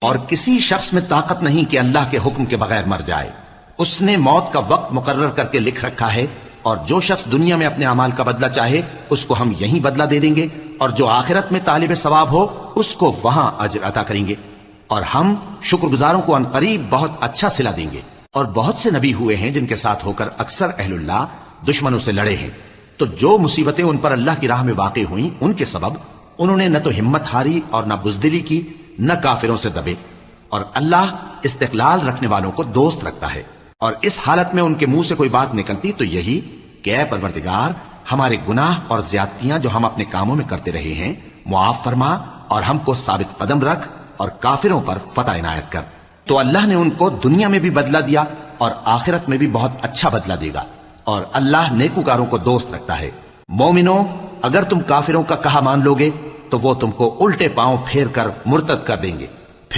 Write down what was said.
اور کسی شخص میں طاقت نہیں کہ اللہ کے حکم کے بغیر مر جائے. اس نے موت کا وقت مقرر کر کے لکھ رکھا ہے، اور جو شخص دنیا میں اپنے اعمال کا بدلہ چاہے اس کو ہم یہیں بدلہ دے دیں گے، اور جو آخرت میں طالب ثواب ہو اس کو وہاں اجر عطا کریں گے، اور ہم شکر گزاروں کو عنقریب بہت اچھا صلہ دیں گے. اور بہت سے نبی ہوئے ہیں جن کے ساتھ ہو کر اکثر اہل اللہ دشمنوں سے لڑے ہیں، تو جو مصیبتیں ان پر اللہ کی راہ میں واقع ہوئیں ان کے سبب انہوں نے نہ تو ہمت ہاری اور نہ بزدلی کی، نہ کافروں سے دبے. اور اللہ استقلال رکھنے والوں کو دوست رکھتا ہے. اور اس حالت میں ان کے منہ سے کوئی بات نکلتی تو یہی کہ اے پروردگار، ہمارے گناہ اور زیادتیاں جو ہم اپنے کاموں میں کرتے رہے ہیں معاف فرما، اور ہم کو ثابت قدم رکھ، اور کافروں پر فتح عنایت کر. تو اللہ نے ان کو دنیا میں بھی بدلہ دیا اور آخرت میں بھی بہت اچھا بدلہ دے گا، اور اللہ نیکوکاروں کو دوست رکھتا ہے. مومنو، اگر تم کافروں کا کہا مان لوگے تو وہ تم کو الٹے پاؤں پھیر کر مرتد کر دیں گے.